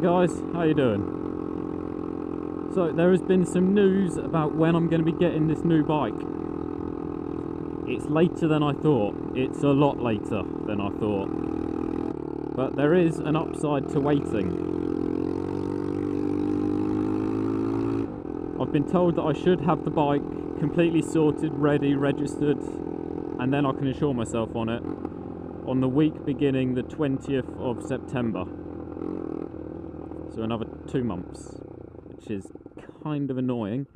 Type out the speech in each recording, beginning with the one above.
guys, how you doing? So there has been some news about when I'm going to be getting this new bike. It's later than I thought. It's a lot later than I thought. But there is an upside to waiting. I've been told that I should have the bike completely sorted, ready, registered, and then I can insure myself on it on the week beginning the 20th of September. So another 2 months, which is kind of annoying.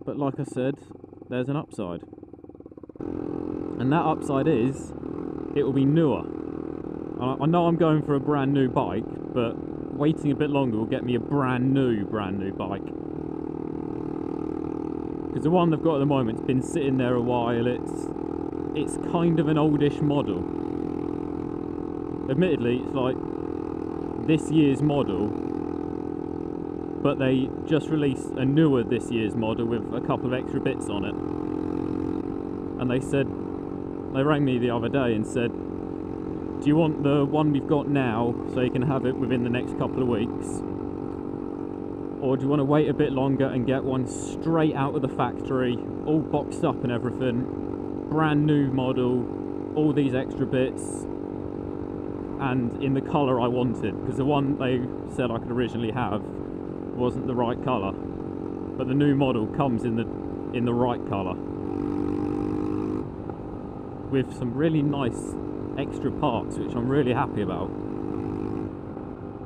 But like I said, there's an upside. And that upside is, it will be newer. I know I'm going for a brand new bike, but waiting a bit longer will get me a brand new bike. Because the one they've got at the moment's been sitting there a while. It's kind of an oldish model. Admittedly, it's like this year's model, but they just released a newer this year's model with a couple of extra bits on it. And they rang me the other day and said, do you want the one we've got now so you can have it within the next couple of weeks? Or do you want to wait a bit longer and get one straight out of the factory, all boxed up and everything, brand new model, all these extra bits, and in the colour I wanted? Because the one they said I could originally have wasn't the right colour, but the new model comes in the right colour, with some really nice extra parts, which I'm really happy about.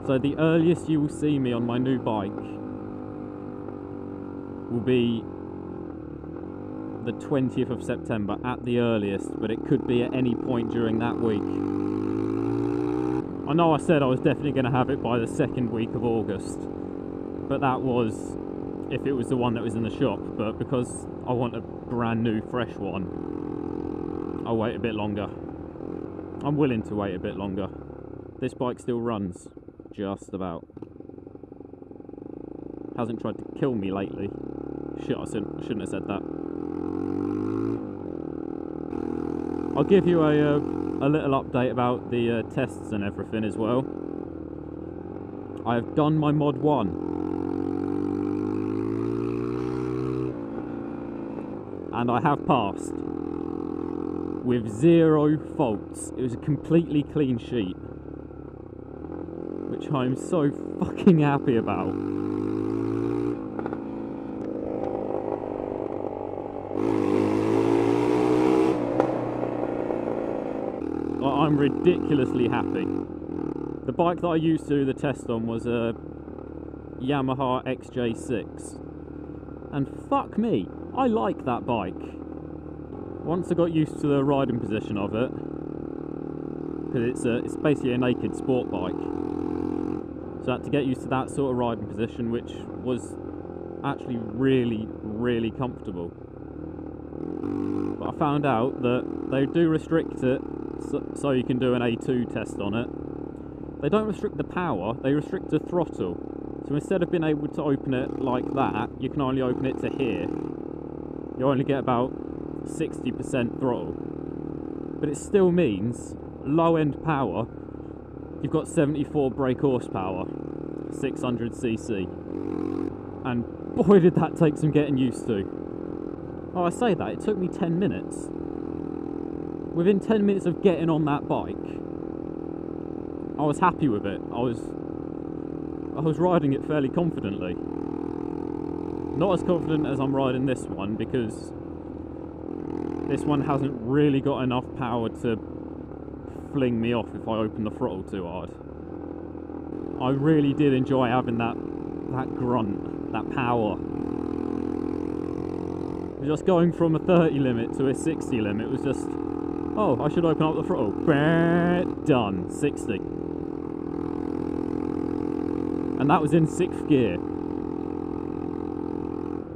So the earliest you will see me on my new bike will be the 20th of September at the earliest, but it could be at any point during that week. I know I said I was definitely going to have it by the second week of August, but that was if it was the one that was in the shop. But because I want a brand new fresh one, I'll wait a bit longer. I'm willing to wait a bit longer. This bike still runs, just about. Hasn't tried to kill me lately. Shit, I shouldn't have said that. I'll give you a little update about the tests and everything as well. I have done my Mod 1. And I have passed. With 0 faults. It was a completely clean sheet, which I'm so fucking happy about. I'm ridiculously happy. The bike that I used to do the test on was a Yamaha XJ6, and fuck me, I like that bike. Once I got used to the riding position of it, because it's basically a naked sport bike, so I had to get used to that sort of riding position, which was actually really comfortable. But I found out that they do restrict it so you can do an A2 test on it. They don't restrict the power, they restrict the throttle. So instead of being able to open it like that, you can only open it to here. You only get about 60% throttle, but it still means low end power. You've got 74 brake horsepower, 600cc, and boy did that take some getting used to. Oh, I say that, it took me 10 minutes. Within 10 minutes of getting on that bike, I was happy with it. I was riding it fairly confidently. Not as confident as I'm riding this one, because this one hasn't really got enough power to fling me off if I open the throttle too hard. I really did enjoy having that grunt, that power. Just going from a 30 limit to a 60 limit was just, oh, I should open up the throttle. Done, 60. And that was in 6th gear.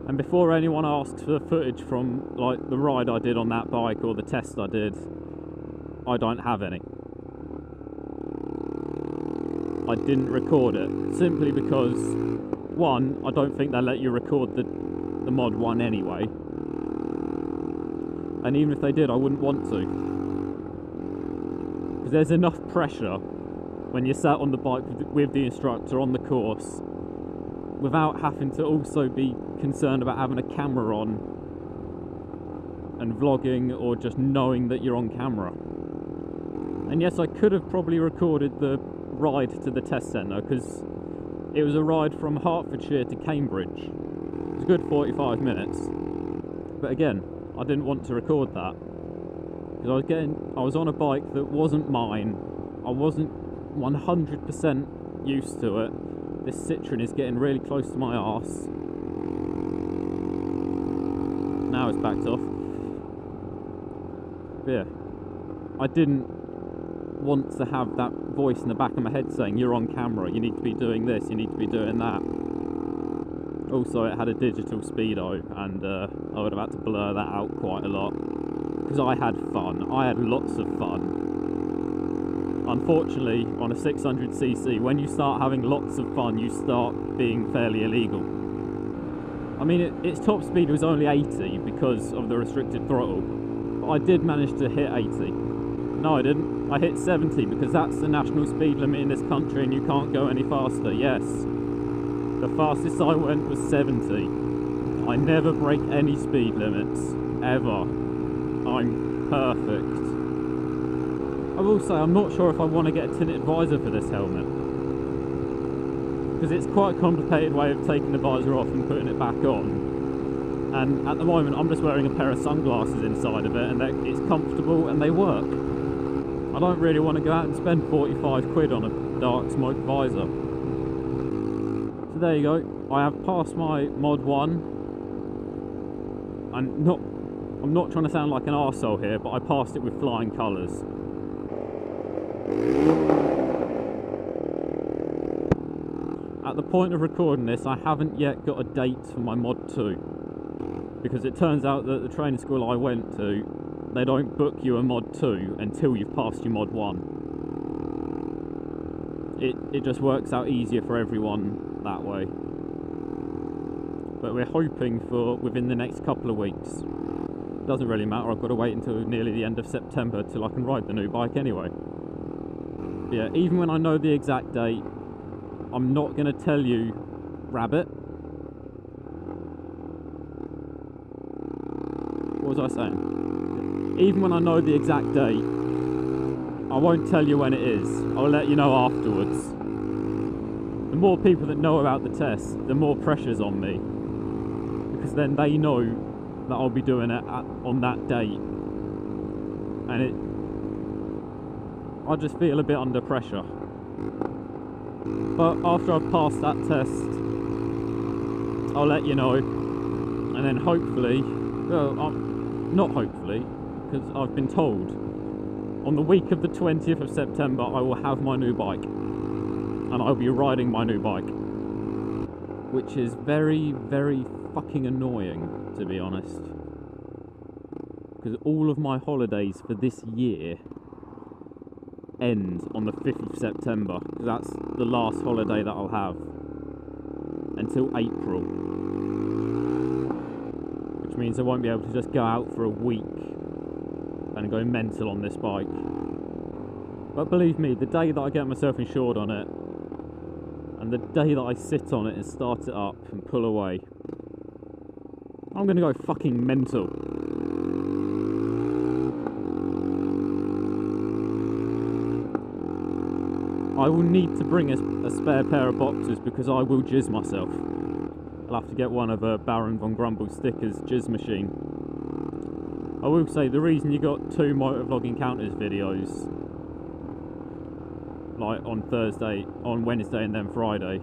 And before anyone asks for footage from like the ride I did on that bike or the test I did, I don't have any. I didn't record it simply because, one, I don't think they let you record the Mod 1 anyway, and even if they did, I wouldn't want to, because there's enough pressure when you're sat on the bike with the instructor on the course, without having to also be concerned about having a camera on and vlogging, or just knowing that you're on camera. And yes, I could have probably recorded the ride to the test centre, because it was a ride from Hertfordshire to Cambridge. It was a good 45 minutes. But again, I didn't want to record that, because I was on a bike that wasn't mine. I wasn't 100% used to it. This Citroen is getting really close to my arse. Now it's backed off. But yeah, I didn't want to have that voice in the back of my head saying, you're on camera, you need to be doing this, you need to be doing that. Also, it had a digital speedo, and I would have had to blur that out quite a lot, because I had fun. I had lots of fun. Unfortunately, on a 600cc, when you start having lots of fun, you start being fairly illegal. I mean, its top speed was only 80 because of the restricted throttle, but I did manage to hit 80. No, I didn't. I hit 70 because that's the national speed limit in this country and you can't go any faster. Yes, the fastest I went was 70. I never break any speed limits, ever. I'm perfect. I will say, I'm not sure if I want to get a tinted visor for this helmet, because it's quite a complicated way of taking the visor off and putting it back on. And at the moment, I'm just wearing a pair of sunglasses inside of it, and it's comfortable and they work. I don't really want to go out and spend 45 quid on a dark smoke visor. So there you go. I have passed my Mod 1. I'm not trying to sound like an arsehole here, but I passed it with flying colours. At the point of recording this, I haven't yet got a date for my Mod 2, because it turns out that the training school I went to, they don't book you a Mod 2 until you've passed your Mod 1. It just works out easier for everyone that way. But we're hoping for within the next couple of weeks. Doesn't really matter, I've got to wait until nearly the end of September till I can ride the new bike anyway. But yeah, even when I know the exact date, I'm not going to tell you, Rabbit. What was I saying? Even when I know the exact date, I won't tell you when it is. I'll let you know afterwards. The more people that know about the test, the more pressure's on me, because then they know that I'll be doing it on that date, and I just feel a bit under pressure. But after I've passed that test, I'll let you know, and then hopefully, well, not hopefully, because I've been told, on the week of the 20th of September I will have my new bike, and I'll be riding my new bike, which is very, very fucking annoying, to be honest, because all of my holidays for this year end on the 5th of September, because that's the last holiday that I'll have until April, which means I won't be able to just go out for a week and go mental on this bike. But believe me, the day that I get myself insured on it, and the day that I sit on it and start it up and pull away, I'm gonna go fucking mental. I will need to bring a spare pair of boxers, because I will jizz myself. I'll have to get one of Baron von Grumble Sticker's jizz machine. I will say, the reason you got 2 Motovlog Encounters videos, like on Wednesday and then Friday,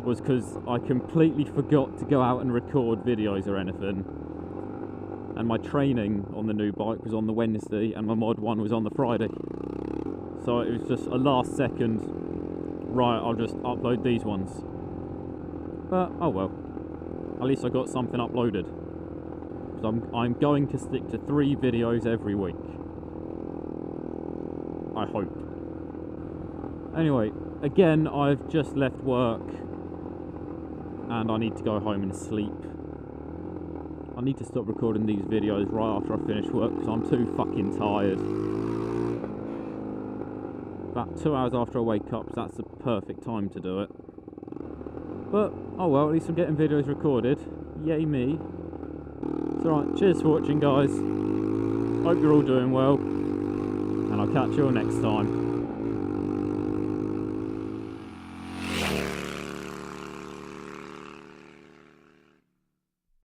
was because I completely forgot to go out and record videos or anything. And my training on the new bike was on the Wednesday and my Mod 1 was on the Friday. So it was just a last second, right, I'll just upload these ones. But, oh well, at least I got something uploaded. So I'm going to stick to 3 videos every week. I hope. Anyway, again, I've just left work and I need to go home and sleep. I need to stop recording these videos right after I finish work because I'm too fucking tired. about 2 hours after I wake up, so that's the perfect time to do it. But, oh well, at least I'm getting videos recorded. Yay me. So right, cheers for watching guys. Hope you're all doing well. And I'll catch you all next time.